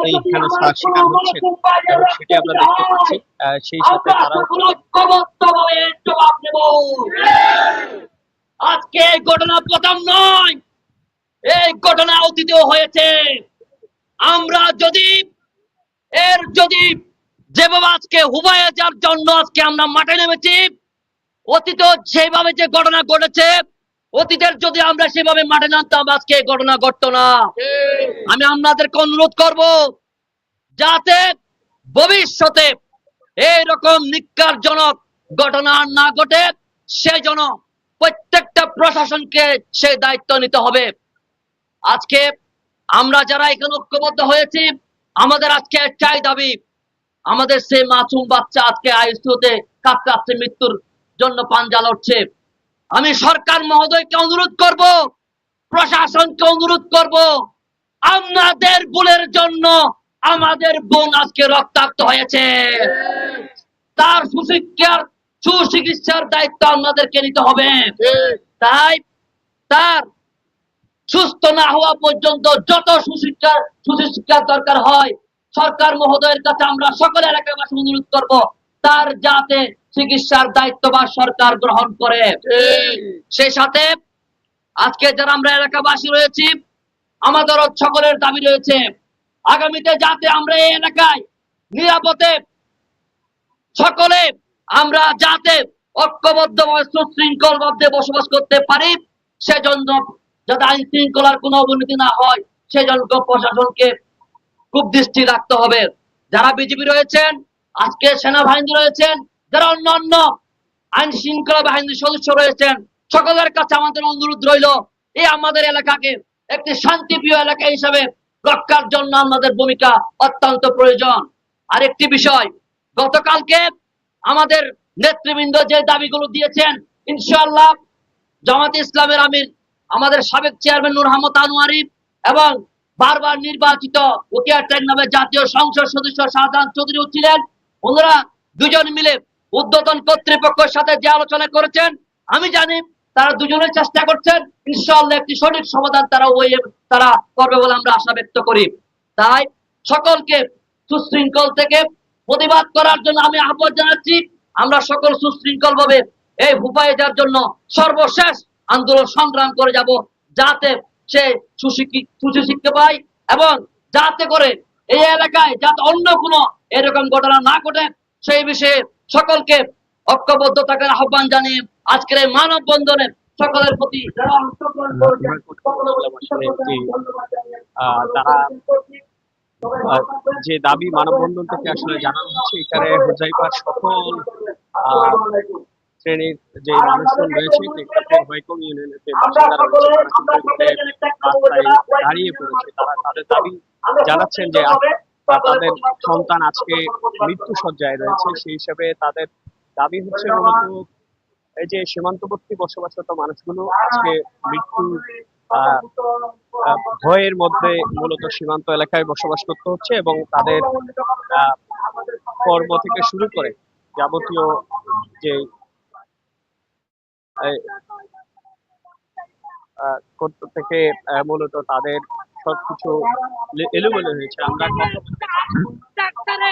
এইখানে শিকার হচ্ছেন এবং সেটি আমরা দেখতে পাচ্ছি। সেই সাথে তারাও আজকে এই ঘটনা প্রথম নয়, এই ঘটনা অতীতেও হয়েছে। আমরা যদি যেভাবে আজকে হুবাইয়ে যার জন্য আজকে আমরা মাঠে নেমেছি, অতীতে সেইভাবে যে ঘটনা ঘটেছে, অতীতের যদি আমরা সেভাবে মাঠে নামতাম আজকে এই ঘটনা ঘটতো না। আমি আপনাদেরকে অনুরোধ করব যাতে ভবিষ্যতে এইরকম নিকারজনক ঘটনা আর না ঘটে, সেজন্য প্রত্যেকটা প্রশাসনকে সেই দায়িত্ব নিতে হবে। আজকে আমরা যারা এখানে ঐক্যবদ্ধ হয়েছি, আমাদের আজকে একটাই দাবি, আমাদের সেই মাসুম বাচ্চা আজকে আইসিইউতে কাতরাচ্ছে, মৃত্যুর জন্য পাঞ্জা লড়ছে। আমি সরকার মহোদয়কে অনুরোধ করব, প্রশাসনকে অনুরোধ করব, আপনাদের ভুলের জন্য আমাদের বোন আজকে রক্তাক্ত হয়েছে। তার সুচিকিৎসার দায়িত্ব আমাদেরকে নিতে হবে। তাই তার সুস্থ না হওয়া পর্যন্ত যত সুচিকিৎসার দরকার হয়, সরকার মহোদয়ের কাছে আমরা সকল এলাকাবাসী অনুরোধ করব তার যাতে চিকিৎসার দায়িত্ব বা সরকার গ্রহণ করে। সেই সাথে আজকে যারা আমরা এলাকাবাসী রয়েছি, আমাদেরও সকলের দাবি রয়েছে আগামীতে যাতে আমরা এই এলাকায় নিরাপদে সকলে আমরা যাতে ঐক্যবদ্ধ সুশৃঙ্খল ভাবে বসবাস করতে পারি, সেজন্য যাতে আইন শৃঙ্খলার কোনো অবনতি না হয় সেজন্য প্রশাসনকে খুব দৃষ্টি রাখতে হবে। যারা বিজেপি রয়েছেন, আজকে সেনাবাহিনী রয়েছেন, যারা অন্যান্য আইন শৃঙ্খলা বাহিনীর সদস্য রয়েছেন, সকলের কাছে আমাদের অনুরোধ রইল এই আমাদের এলাকাকে একটি শান্তিপ্রিয় এলাকা হিসাবে রক্ষার জন্য আমাদের ভূমিকা অত্যন্ত প্রয়োজন। আরেকটি বিষয়, গতকালকে আমাদের নেতৃবৃন্দ যে দাবিগুলো দিয়েছেন, ইনশাআল্লাহ জামাতে ইসলামের আমির আমাদের সাবেক চেয়ারম্যান নূর আহমদ আনোয়ারি এবং বারবার নির্বাচিত ওকেআর নামে জাতীয় সংসদ সদস্য শাহজাহান চৌধুরী ছিলেন। ওনারা দুজন মিলে উদ্বোধন কর্তৃপক্ষের সাথে যে আলোচনা করেছেন, আমি জানি তারা দুজনের চেষ্টা করছেন, ইনশাআল্লাহ একটি সঠিক সমাধান তারা করবে বলে আমরা আশা ব্যক্ত করি। তাই সকলকে সুশৃঙ্খল থেকে প্রতিবাদ করার জন্য আমি আহ্বান জানাচ্ছি। আমরা সকল সুশৃঙ্খল ভাবে এই হুবাইয়ে যাওয়ার জন্য সর্বশেষ আন্দোলন সংগ্রাম করে যাব, যাতে সে সুশিক্ষা পায় এবং যাতে করে এই এলাকায় যাতে অন্য কোনো এরকম ঘটনা না ঘটে, সেই বিষয়ে সকলকে ঐক্যবদ্ধ থাকার আহ্বান জানিয়ে আজকের এই মানববন্ধনে সকলের প্রতি তারা যে দাবি মানববন্ধন থেকে আসলে জানানো হচ্ছে, এখানে হুজাইফার সকল শ্রেণীর যে মানুষজন রয়েছে, হোয়াইকম ইউনিয়নের যে বাসিন্দারা রয়েছে, রাস্তায় দাঁড়িয়ে পড়েছে। তারা তাদের দাবি জানাচ্ছেন যে তাদের সন্তান আজকে মৃত্যু শয্যায় রয়েছে। সেই হিসাবে তাদের দাবি হচ্ছে মূলত এই যে সীমান্তবর্তী বসবাসরত মানুষগুলো আজকে মৃত্যু ভয়ের মধ্যে মূলত সীমান্ত এলাকায় বসবাস করতে হচ্ছে এবং তাদের কর্ম থেকে শুরু করে যাবতীয় যে করতে থেকে মূলত তাদের সবকিছু এলোমেলো হয়েছে। আমরা ডাক্তারে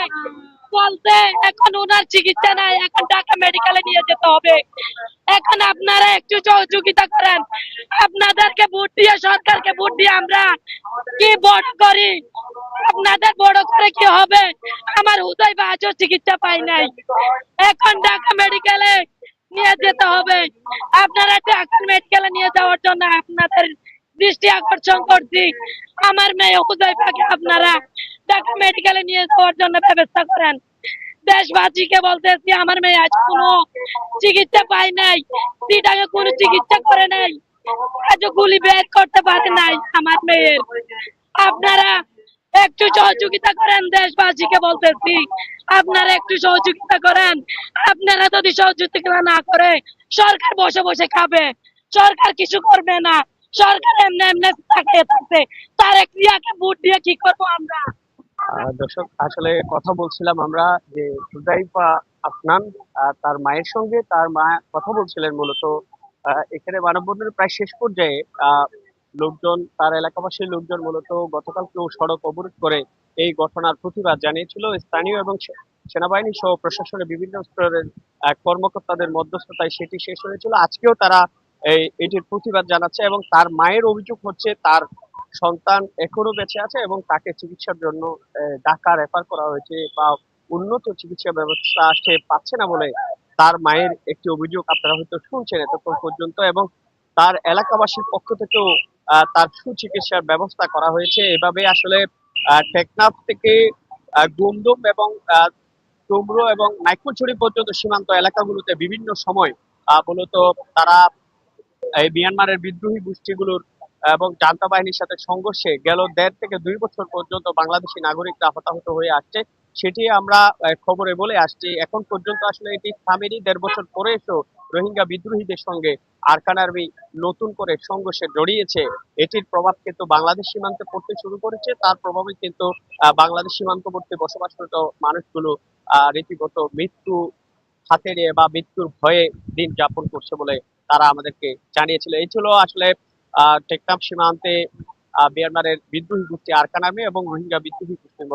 বলতে এখন ওনার চিকিৎসা নাই, এখন ঢাকা মেডিকেলে নিয়ে যেতে হবে। এখন আপনারা একটু সহযোগিতা করেন, আপনাদেরকে ভোট দিয়ে, সরকারকে ভোট দিয়ে আমরা কি বড় করি, আপনাদের বড় করে কি হবে? আমার হুদাইফা আজও চিকিৎসা পাই নাই, এখন ঢাকা মেডিকেলে নিয়ে যেতে হবে। আপনারা ঢাকা মেডিকেলে নিয়ে যাওয়ার জন্য আপনাদের দৃষ্টি আকর্ষণ করছি। আমার মেয়ে হুদাইফাকে আপনারা ঢাকা মেডিকেলে নিয়ে যাওয়ার জন্য ব্যবস্থা করেন। দেশবাসীকে বলতেছি, আমার মেয়ে আজ কোনো চিকিৎসা পায় নাই, সিটাকে কোনো চিকিৎসা করে নাই, আজও গুলি বের করতে পারে নাই আমার মেয়ের। আপনারা একটু সহযোগিতা করেন, দেশবাসীকে বলতেছি আপনারা একটু সহযোগিতা করেন। আপনারা যদি সহযোগিতা না করে সরকার বসে বসে খাবে, সরকার কিছু করবে না, সরকার এমনি এমনি তাকিয়ে থাকছে। তার ক্রিয়াকে ভোট দিয়ে কি করবো আমরা? দর্শক, আসলে কথা বলছিলাম আমরা যে হুজাইফা আফনান তার মায়ের সঙ্গে, তার মা কথা বলছিলেন মূলত এখানে মানববন্ধনের প্রায় শেষ পর্যায়ে লোকজন, তার এলাকাবাসীর লোকজন মূলত গতকাল কেউ সড়ক অবরোধ করে এই ঘটনার প্রতিবাদ জানিয়েছিল। স্থানীয় এবং সেনাবাহিনী সহ প্রশাসনের বিভিন্ন স্তরের কর্মকর্তাদের মধ্যস্থতায় সেটি শেষ হয়েছিল। আজকেও তারা এটির প্রতিবাদ জানাচ্ছে এবং তার মায়ের অভিযোগ হচ্ছে তার সন্তান এখনো বেঁচে আছে এবং তাকে চিকিৎসার জন্য ঢাকা রেফার করা হয়েছে বা উন্নত চিকিৎসা ব্যবস্থা সে পাচ্ছে না বলে তার মায়ের একটি অভিযোগ আপনারা হয়তো শুনছেন এতক্ষণ পর্যন্ত, এবং তার এলাকাবাসীর পক্ষ থেকেও তার সুচিকিৎসার ব্যবস্থা করা হয়েছে। এভাবে আসলে টেকনাফ থেকে গুমদুম এবং ডুমরো এবং নাইকুলছড়ি পর্যন্ত সীমান্ত এলাকাগুলোতে বিভিন্ন সময় মূলত তারা এই মিয়ানমারের বিদ্রোহী গোষ্ঠীগুলোর এবং জান্তা বাহিনীর সাথে সংঘর্ষে গেল 1.5 থেকে 2 বছর পর্যন্ত বাংলাদেশি নাগরিকরা হতাহত হয়ে আসছে। সেটি আমরা খবরে বলে আসছি। এখন পর্যন্ত আসলে এটি থামেনি। 1.5 বছর পরে এসেও রোহিঙ্গা বিদ্রোহীদের সঙ্গে আরাকান আর্মি নতুন করে সংঘর্ষে জড়িয়েছে। এটির প্রভাব কিন্তু বাংলাদেশ সীমান্তে পড়তে শুরু করেছে। তার প্রভাবে কিন্তু বাংলাদেশ সীমান্তবর্তী বসবাসরত মানুষগুলো রীতিমতো মৃত্যু হাতে নিয়ে বা মৃত্যুর ভয়ে দিন যাপন করছে বলে তারা আমাদেরকে জানিয়েছিল। এই ছিল আসলে টেকনাফ সীমান্তে মিয়ানমারের বিদ্রোহী গোষ্ঠী আরাকান আর্মি এবং রোহিঙ্গা বিদ্রোহী গোষ্ঠীর মধ্যে